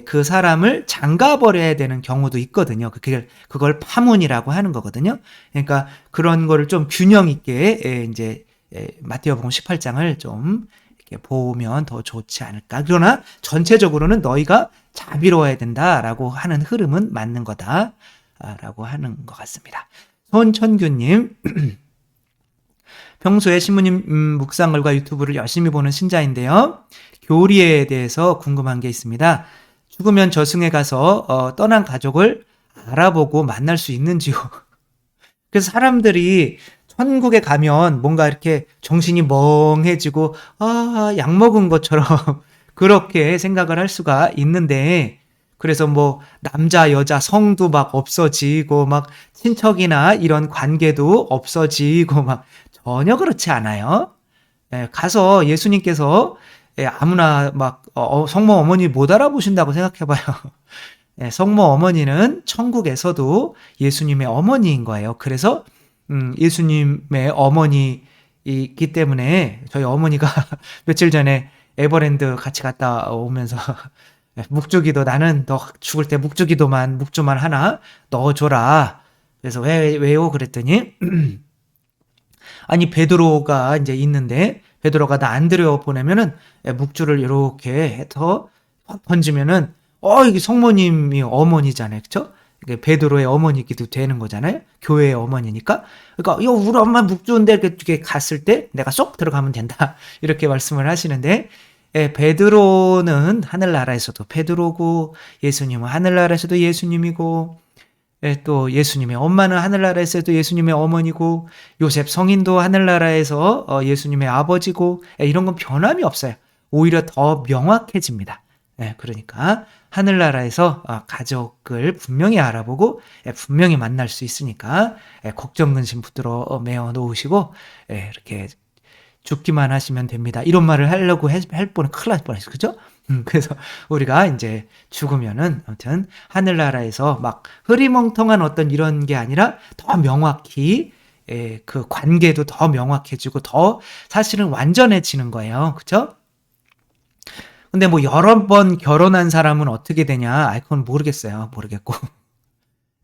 S1: 그 사람을 장가버려야 되는 경우도 있거든요. 그걸 파문이라고 하는 거거든요. 그러니까 그런 거를 좀 균형 있게 이제 마태복음 18장을 좀 이렇게 보면 더 좋지 않을까. 그러나 전체적으로는 너희가 자비로워야 된다라고 하는 흐름은 맞는 거다라고 하는 것 같습니다. 손천규님, 평소에 신부님 묵상글과 유튜브를 열심히 보는 신자인데요. 교리에 대해서 궁금한 게 있습니다. 죽으면 저승에 가서 떠난 가족을 알아보고 만날 수 있는지요? 그래서 사람들이 천국에 가면 뭔가 이렇게 정신이 멍해지고 약 먹은 것처럼 그렇게 생각을 할 수가 있는데, 그래서 남자 여자 성도 막 없어지고 막 친척이나 이런 관계도 없어지고 막 전혀 그렇지 않아요. 가서 예수님께서 아무나 성모 어머니 못 알아보신다고 생각해봐요. 성모 어머니는 천국에서도 예수님의 어머니인 거예요. 그래서 예수님의 어머니이기 때문에 저희 어머니가 며칠 전에 에버랜드 같이 갔다 오면서 묵주기도, 나는 너 죽을 때 묵주만 하나 넣어줘라. 그래서 왜요? 그랬더니 아니 베드로가 이제 있는데 베드로가 나 안드레어 보내면은 묵주를 이렇게 해서 확 던지면은 이게 성모님이 어머니잖아요. 그렇죠? 베드로의 어머니기도 되는 거잖아요. 교회의 어머니니까. 그러니까 우리 엄마 묵주인데 이렇게 갔을 때 내가 쏙 들어가면 된다. 이렇게 말씀을 하시는데, 베드로는 하늘나라에서도 베드로고 예수님은 하늘나라에서도 예수님이고, 또 예수님의 엄마는 하늘나라에서도 예수님의 어머니고, 요셉 성인도 하늘나라에서 예수님의 아버지고, 이런 건 변함이 없어요. 오히려 더 명확해집니다. 그러니까 하늘나라에서 가족을 분명히 알아보고 분명히 만날 수 있으니까 걱정 근심 붙들어 메어 놓으시고 이렇게 죽기만 하시면 됩니다. 이런 말을 하려고 할 뻔은 큰일 날 뻔했어요. 그죠? 그래서 우리가 이제 죽으면은 아무튼 하늘나라에서 막 흐리멍텅한 어떤 이런 게 아니라 더 명확히 그 관계도 더 명확해지고 더 사실은 완전해지는 거예요. 그쵸? 근데 뭐 여러 번 결혼한 사람은 어떻게 되냐? 그건 모르겠어요. 모르겠고.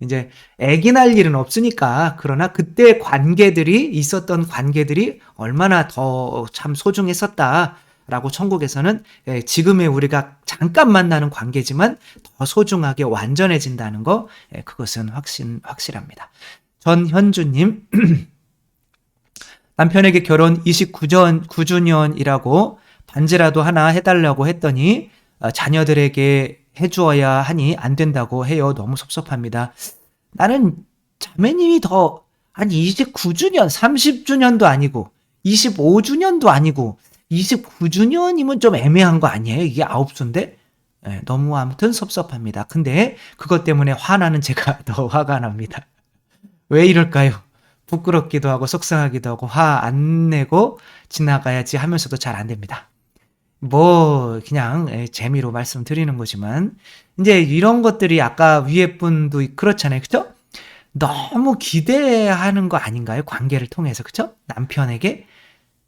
S1: 이제 아기 날 일은 없으니까. 그러나 그때 있었던 관계들이 얼마나 더 참 소중했었다라고 천국에서는 지금의 우리가 잠깐 만나는 관계지만 더 소중하게 완전해진다는 거, 그것은 확실합니다. 전현주님, 남편에게 결혼 29주년이라고 반지라도 하나 해달라고 했더니 자녀들에게 해주어야 하니 안 된다고 해요. 너무 섭섭합니다. 나는 자매님이 더 한 29주년, 30주년도 아니고 25주년도 아니고 29주년이면 좀 애매한 거 아니에요? 이게 9수인데? 너무 아무튼 섭섭합니다. 근데 그것 때문에 화나는 제가 더 화가 납니다. 왜 이럴까요? 부끄럽기도 하고 속상하기도 하고 화 안 내고 지나가야지 하면서도 잘 안 됩니다. 뭐 그냥 재미로 말씀드리는 거지만 이제 이런 것들이 아까 위에 분도 그렇잖아요. 그죠? 너무 기대하는 거 아닌가요? 관계를 통해서. 그죠? 남편에게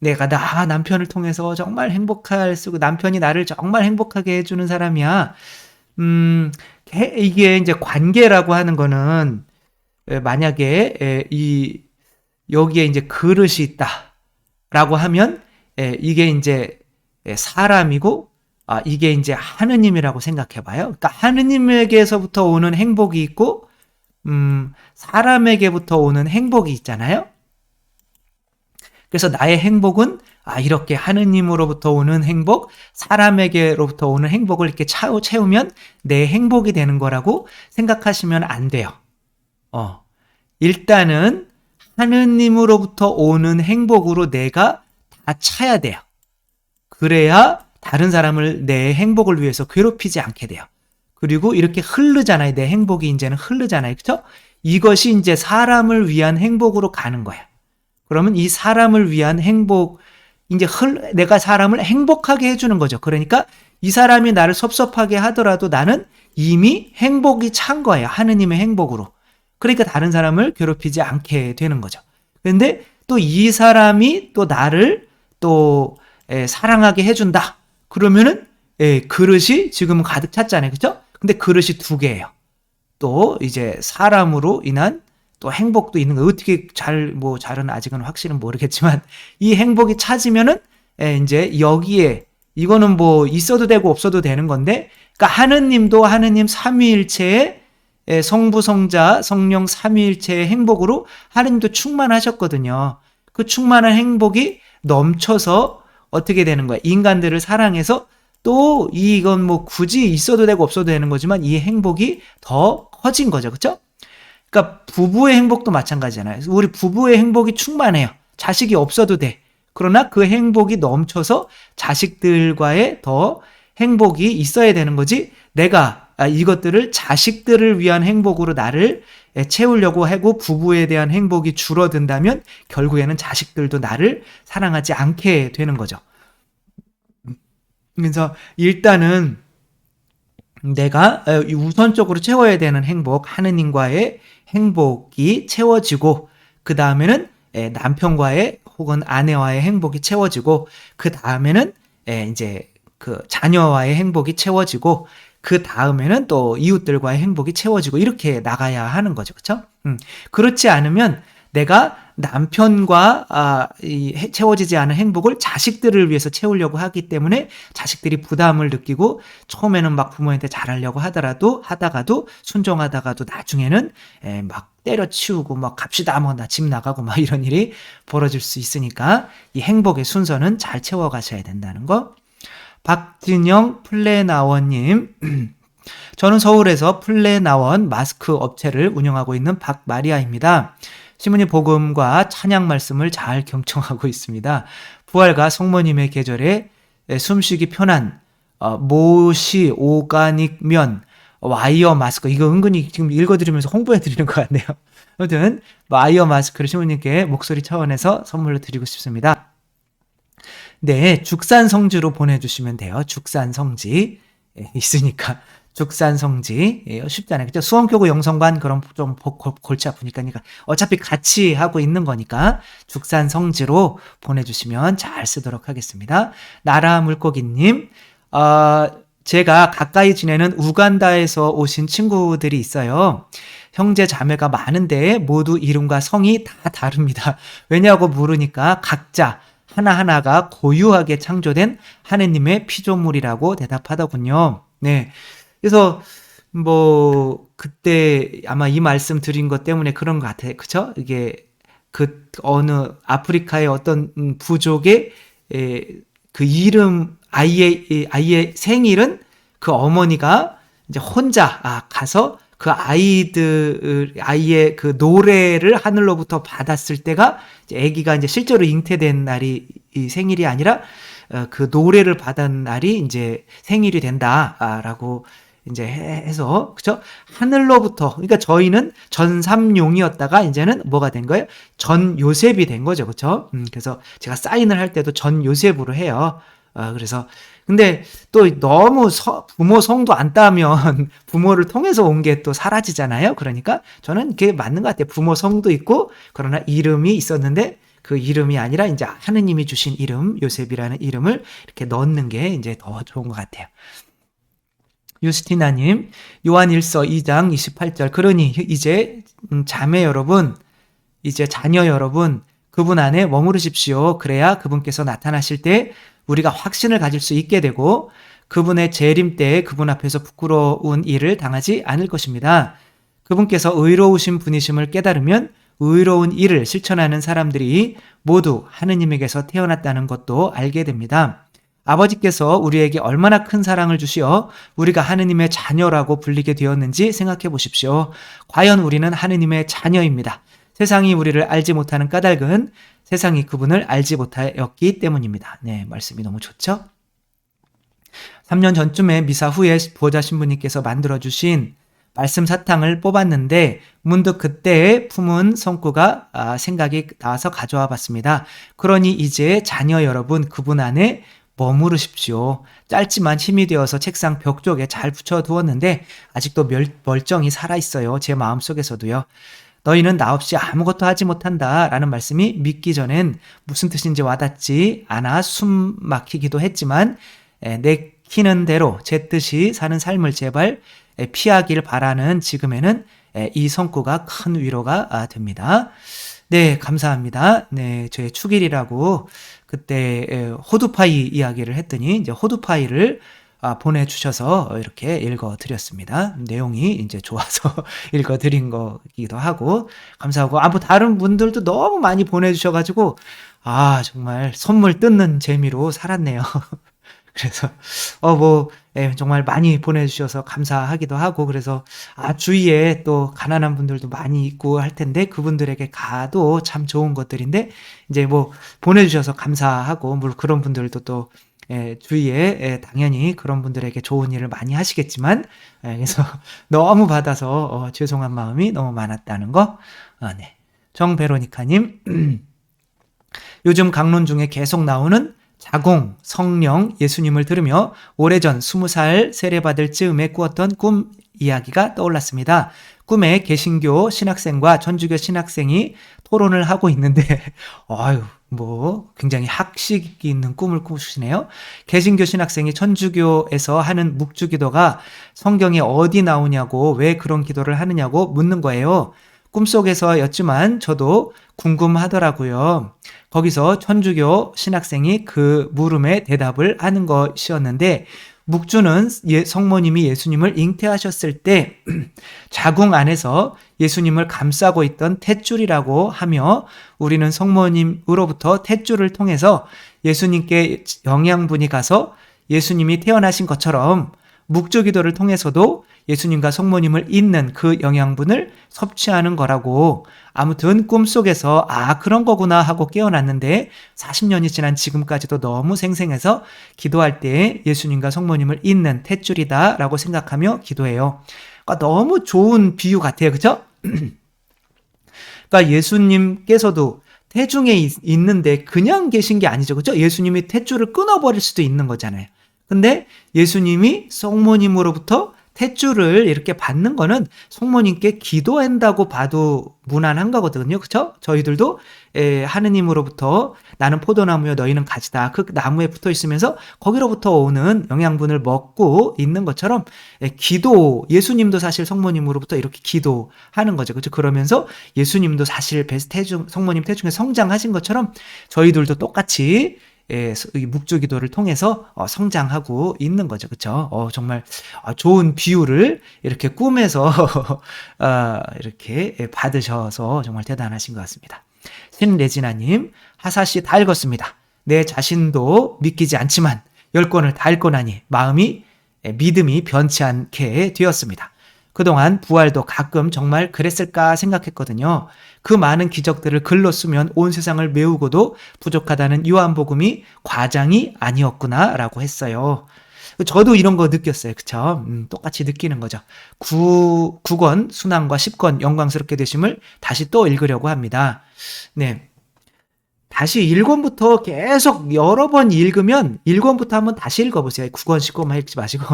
S1: 내가 남편을 통해서 정말 행복할 쓰고 남편이 나를 정말 행복하게 해주는 사람이야. 이게 이제 관계라고 하는 거는 만약에 여기에 이제 그릇이 있다라고 하면 이게 이제 사람이고 이게 이제 하느님이라고 생각해봐요. 그러니까 하느님에게서부터 오는 행복이 있고 사람에게부터 오는 행복이 있잖아요. 그래서 나의 행복은 이렇게 하느님으로부터 오는 행복, 사람에게로부터 오는 행복을 이렇게 채우면 내 행복이 되는 거라고 생각하시면 안 돼요. 일단은 하느님으로부터 오는 행복으로 내가 다 차야 돼요. 그래야 다른 사람을 내 행복을 위해서 괴롭히지 않게 돼요. 그리고 이렇게 흐르잖아요. 내 행복이 이제는 흐르잖아요. 그렇죠? 이것이 이제 사람을 위한 행복으로 가는 거예요. 그러면 이 사람을 위한 행복, 이제 내가 사람을 행복하게 해주는 거죠. 그러니까 이 사람이 나를 섭섭하게 하더라도 나는 이미 행복이 찬 거예요. 하느님의 행복으로. 그러니까 다른 사람을 괴롭히지 않게 되는 거죠. 그런데 또 이 사람이 또 나를 또 사랑하게 해준다. 그러면은 그릇이 지금은 가득 찼잖아요. 그렇죠? 근데 그릇이 2개예요. 또 이제 사람으로 인한 또 행복도 있는 거. 어떻게 잘은 아직은 확실은 모르겠지만 이 행복이 찾으면은 이제 여기에 이거는 뭐 있어도 되고 없어도 되는 건데, 그러니까 하느님도 하느님 삼위일체의 성부, 성자, 성령 삼위일체의 행복으로 하느님도 충만하셨거든요. 그 충만한 행복이 넘쳐서 어떻게 되는 거야? 인간들을 사랑해서 또 이건 뭐 굳이 있어도 되고 없어도 되는 거지만 이 행복이 더 커진 거죠. 그렇죠? 그러니까 부부의 행복도 마찬가지잖아요. 우리 부부의 행복이 충만해요. 자식이 없어도 돼. 그러나 그 행복이 넘쳐서 자식들과의 더 행복이 있어야 되는 거지, 내가 이것들을 자식들을 위한 행복으로 나를 채우려고 하고 부부에 대한 행복이 줄어든다면 결국에는 자식들도 나를 사랑하지 않게 되는 거죠. 그래서 일단은 내가 우선적으로 채워야 되는 행복, 하느님과의 행복이 채워지고, 그 다음에는 남편과의 혹은 아내와의 행복이 채워지고, 그 다음에는 이제 그 자녀와의 행복이 채워지고, 그 다음에는 또 이웃들과의 행복이 채워지고, 이렇게 나가야 하는 거죠. 그렇죠? 그렇지 않으면 내가 남편과 채워지지 않은 행복을 자식들을 위해서 채우려고 하기 때문에 자식들이 부담을 느끼고, 처음에는 막 부모한테 잘하려고 하다가도 순종하다가도 나중에는 막 때려치우고 막 갑시다 뭐 나 집 나가고 막 이런 일이 벌어질 수 있으니까 이 행복의 순서는 잘 채워가셔야 된다는 거. 박진영 플래나원님, 저는 서울에서 플래나원 마스크 업체를 운영하고 있는 박마리아입니다. 시문이 복음과 찬양 말씀을 잘 경청하고 있습니다. 부활과 성모님의 계절에 숨쉬기 편한 모시 오가닉 면 와이어 마스크, 이거 은근히 지금 읽어드리면서 홍보해드리는 것 같네요. 아무튼 와이어 마스크를 시문님께 목소리 차원에서 선물로 드리고 싶습니다. 네, 죽산 성지로 보내주시면 돼요. 죽산 성지 있으니까 죽산성지. 예, 쉽잖아요. 그죠? 수원교구 영성반 그럼 좀 골치 아프니까. 그러니까 어차피 같이 하고 있는 거니까 죽산성지로 보내주시면 잘 쓰도록 하겠습니다. 나라 물고기님, 제가 가까이 지내는 우간다에서 오신 친구들이 있어요. 형제 자매가 많은데 모두 이름과 성이 다 다릅니다. 왜냐고 물으니까 각자 하나하나가 고유하게 창조된 하느님의 피조물이라고 대답하더군요. 네. 그래서 뭐 그때 아마 이 말씀 드린 것 때문에 그런 것 같아요. 그쵸? 이게 그 어느 아프리카의 어떤 부족의 그 이름 아이의 생일은 그 어머니가 이제 혼자 가서 그 아이의 그 노래를 하늘로부터 받았을 때가 이제 아기가 이제 실제로 잉태된 날이 이 생일이 아니라 그 노래를 받은 날이 이제 생일이 된다라고 이제 해서 그죠? 하늘로부터 그러니까 저희는 전삼용이었다가 이제는 뭐가 된 거예요? 전 요셉이 된 거죠, 그렇죠? 그래서 제가 사인을 할 때도 전 요셉으로 해요. 그래서 근데 또 너무 부모 성도 안 따면 부모를 통해서 온 게 또 사라지잖아요. 그러니까 저는 그게 맞는 것 같아요. 부모 성도 있고 그러나 이름이 있었는데 그 이름이 아니라 이제 하느님이 주신 이름 요셉이라는 이름을 이렇게 넣는 게 이제 더 좋은 것 같아요. 유스티나님, 요한 1서 2장 28절. 그러니 이제 자매 여러분, 이제 자녀 여러분, 그분 안에 머무르십시오. 그래야 그분께서 나타나실 때 우리가 확신을 가질 수 있게 되고 그분의 재림 때에 그분 앞에서 부끄러운 일을 당하지 않을 것입니다. 그분께서 의로우신 분이심을 깨달으면 의로운 일을 실천하는 사람들이 모두 하느님에게서 태어났다는 것도 알게 됩니다. 아버지께서 우리에게 얼마나 큰 사랑을 주시어 우리가 하느님의 자녀라고 불리게 되었는지 생각해 보십시오. 과연 우리는 하느님의 자녀입니다. 세상이 우리를 알지 못하는 까닭은 세상이 그분을 알지 못하였기 때문입니다. 네, 말씀이 너무 좋죠? 3년 전쯤에 미사 후에 보좌 신부님께서 만들어주신 말씀 사탕을 뽑았는데 문득 그때의 품은 성구가 생각이 나서 가져와 봤습니다. 그러니 이제 자녀 여러분 그분 안에 머무르십시오. 짧지만 힘이 되어서 책상 벽 쪽에 잘 붙여두었는데 아직도 멀쩡히 살아있어요. 제 마음속에서도요. 너희는 나 없이 아무것도 하지 못한다 라는 말씀이 믿기 전엔 무슨 뜻인지 와닿지 않아 숨 막히기도 했지만 내키는 대로 제 뜻이 사는 삶을 제발 피하길 바라는 지금에는 이 성구가 큰 위로가 됩니다. 네, 감사합니다. 네, 저의 축일이라고 그때 호두파이 이야기를 했더니 이제 호두파이를 보내주셔서 이렇게 읽어드렸습니다. 내용이 이제 좋아서 읽어드린 거기도 하고 감사하고 뭐 다른 분들도 너무 많이 보내주셔가지고 정말 선물 뜯는 재미로 살았네요. 그래서 정말 많이 보내주셔서 감사하기도 하고 그래서 주위에 또 가난한 분들도 많이 있고 할 텐데 그분들에게 가도 참 좋은 것들인데 이제 뭐 보내주셔서 감사하고 물론 그런 분들도 또 주위에 당연히 그런 분들에게 좋은 일을 많이 하시겠지만 그래서 너무 받아서 죄송한 마음이 너무 많았다는 거. 네. 정베로니카님 요즘 강론 중에 계속 나오는 자공, 성령, 예수님을 들으며 오래전 20살 세례받을 즈음에 꾸었던 꿈 이야기가 떠올랐습니다. 꿈에 개신교 신학생과 천주교 신학생이 토론을 하고 있는데 굉장히 학식이 있는 꿈을 꾸시네요. 개신교 신학생이 천주교에서 하는 묵주기도가 성경에 어디 나오냐고 왜 그런 기도를 하느냐고 묻는 거예요. 꿈속에서였지만 저도 궁금하더라고요. 거기서 천주교 신학생이 그 물음에 대답을 하는 것이었는데 묵주는 성모님이 예수님을 잉태하셨을 때 자궁 안에서 예수님을 감싸고 있던 탯줄이라고 하며 우리는 성모님으로부터 탯줄을 통해서 예수님께 영양분이 가서 예수님이 태어나신 것처럼 묵주기도를 통해서도 예수님과 성모님을 잇는 그 영양분을 섭취하는 거라고 아무튼 꿈속에서 그런 거구나 하고 깨어났는데 40년이 지난 지금까지도 너무 생생해서 기도할 때 예수님과 성모님을 잇는 탯줄이다 라고 생각하며 기도해요. 그러니까 너무 좋은 비유 같아요. 그죠? 그러니까 예수님께서도 태중에 있는데 그냥 계신 게 아니죠. 그죠? 예수님이 탯줄을 끊어버릴 수도 있는 거잖아요. 근데 예수님이 성모님으로부터 탯줄을 이렇게 받는 거는 성모님께 기도한다고 봐도 무난한 거거든요. 그쵸? 저희들도 하느님으로부터 나는 포도나무요 너희는 가지다. 그 나무에 붙어 있으면서 거기로부터 오는 영양분을 먹고 있는 것처럼 기도, 예수님도 사실 성모님으로부터 이렇게 기도하는 거죠. 그렇죠? 그러면서 예수님도 사실 성모님 태중에 성장하신 것처럼 저희들도 똑같이 이 묵주기도를 통해서 성장하고 있는 거죠. 그렇죠? 정말 좋은 비유를 이렇게 꿈에서 이렇게 받으셔서 정말 대단하신 것 같습니다. 신레지나님, 하사씨 다 읽었습니다. 내 자신도 믿기지 않지만 10권을 다 읽고 나니 믿음이 변치 않게 되었습니다. 그동안 부활도 가끔 정말 그랬을까 생각했거든요. 그 많은 기적들을 글로 쓰면 온 세상을 메우고도 부족하다는 요한복음이 과장이 아니었구나라고 했어요. 저도 이런 거 느꼈어요. 그쵸? 똑같이 느끼는 거죠. 9권 순환과 10권 영광스럽게 되심을 다시 또 읽으려고 합니다. 네. 다시 1권부터 계속 여러 번 읽으면 1권부터 한번 다시 읽어보세요. 9권, 10권만 읽지 마시고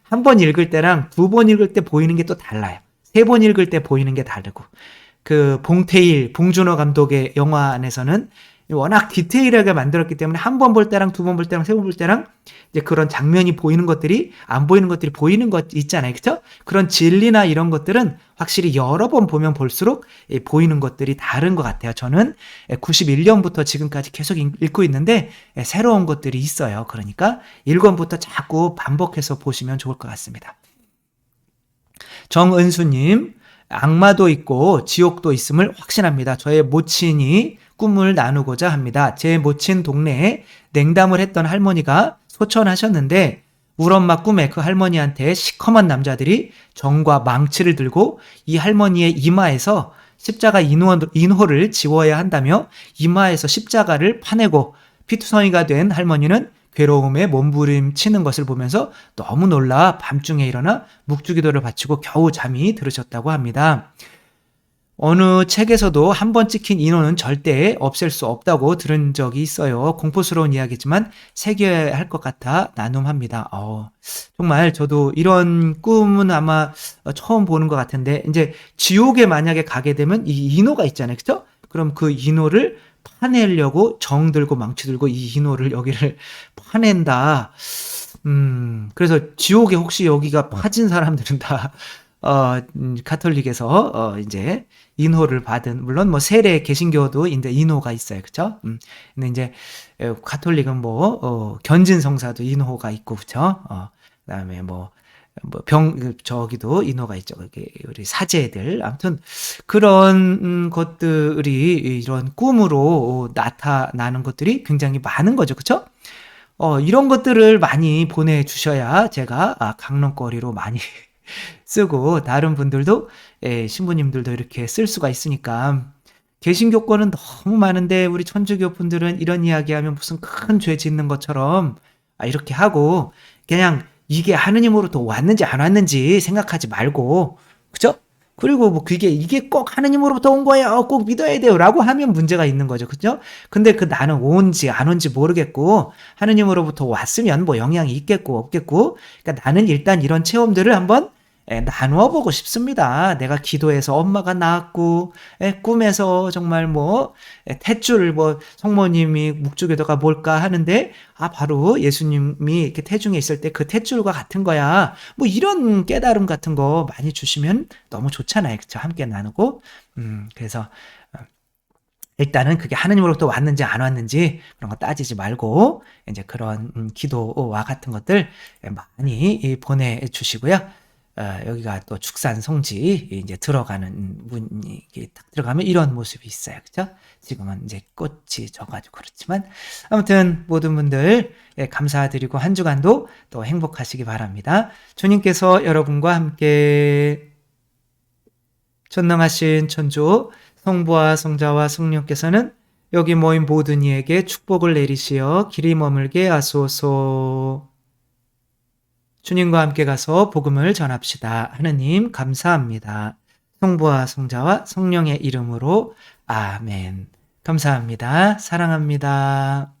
S1: 한 번 읽을 때랑 2번 읽을 때 보이는 게 또 달라요. 3번 읽을 때 보이는 게 다르고 그 봉준호 감독의 영화 안에서는 워낙 디테일하게 만들었기 때문에 한 번 볼 때랑 2번 볼 때랑 3번 볼 때랑 이제 그런 장면이 보이는 것들이 안 보이는 것들이 보이는 것 있잖아요. 그렇죠? 그런 진리나 이런 것들은 확실히 여러 번 보면 볼수록 보이는 것들이 다른 것 같아요. 저는 91년부터 지금까지 계속 읽고 있는데 새로운 것들이 있어요. 그러니까 1권부터 자꾸 반복해서 보시면 좋을 것 같습니다. 정은수님, 악마도 있고 지옥도 있음을 확신합니다. 저의 모친이 꿈을 나누고자 합니다. 제 모친 동네에 냉담을 했던 할머니가 소천하셨는데 우리 엄마 꿈에 그 할머니한테 시커먼 남자들이 정과 망치를 들고 이 할머니의 이마에서 십자가 인호를 지워야 한다며 이마에서 십자가를 파내고 피투성이가 된 할머니는 괴로움에 몸부림치는 것을 보면서 너무 놀라 밤중에 일어나 묵주기도를 바치고 겨우 잠이 들으셨다고 합니다. 어느 책에서도 한 번 찍힌 인호는 절대 없앨 수 없다고 들은 적이 있어요. 공포스러운 이야기지만 새겨야 할 것 같아 나눔합니다. 정말 저도 이런 꿈은 아마 처음 보는 것 같은데 이제 지옥에 만약에 가게 되면 이 인호가 있잖아요. 그렇죠? 그럼 그 인호를 파내려고 정 들고 망치 들고 이 인호를 여기를 파낸다. 그래서 지옥에 혹시 여기가 파진 사람들은 다 가톨릭에서 이제 인호를 받은, 물론 뭐 세례 개신교도 이제 인호가 있어요. 그쵸? 근데 이제 가톨릭은 견진 성사도 인호가 있고, 그쵸? 그다음에 저기도 인호가 있죠. 우리 사제들. 아무튼 그런 것들이 이런 꿈으로 나타나는 것들이 굉장히 많은 거죠. 그쵸? 이런 것들을 많이 보내주셔야 제가 강론거리로 많이 쓰고 다른 분들도 신부님들도 이렇게 쓸 수가 있으니까. 개신교권은 너무 많은데 우리 천주교 분들은 이런 이야기하면 무슨 큰 죄 짓는 것처럼 이렇게 하고 그냥 이게 하느님으로부터 왔는지 안 왔는지 생각하지 말고, 그죠? 그리고 이게 꼭 하느님으로부터 온 거예요. 꼭 믿어야 돼요. 라고 하면 문제가 있는 거죠. 그죠? 근데 나는 온지 안 온지 모르겠고, 하느님으로부터 왔으면 영향이 있겠고, 없겠고, 그러니까 나는 일단 이런 체험들을 한번 나누어 보고 싶습니다. 내가 기도해서 엄마가 낳았고, 꿈에서 정말 탯줄, 성모님이 묵주기도가 뭘까 하는데, 바로 예수님이 이렇게 태중에 있을 때 그 탯줄과 같은 거야. 이런 깨달음 같은 거 많이 주시면 너무 좋잖아요. 그쵸? 함께 나누고. 그래서, 일단은 그게 하느님으로부터 왔는지 안 왔는지 그런 거 따지지 말고, 이제 그런 기도와 같은 것들 많이 보내주시고요. 여기가 또 축산 성지 이제 들어가는 문이 딱 들어가면 이런 모습이 있어요. 그죠? 지금은 이제 꽃이 져가지고 그렇지만 아무튼 모든 분들 감사드리고 한 주간도 또 행복하시기 바랍니다. 주님께서 여러분과 함께 전능하신 천주 성부와 성자와 성령께서는 여기 모인 모든 이에게 축복을 내리시어 길이 머물게 하소서. 주님과 함께 가서 복음을 전합시다. 하느님 감사합니다. 성부와 성자와 성령의 이름으로 아멘. 감사합니다. 사랑합니다.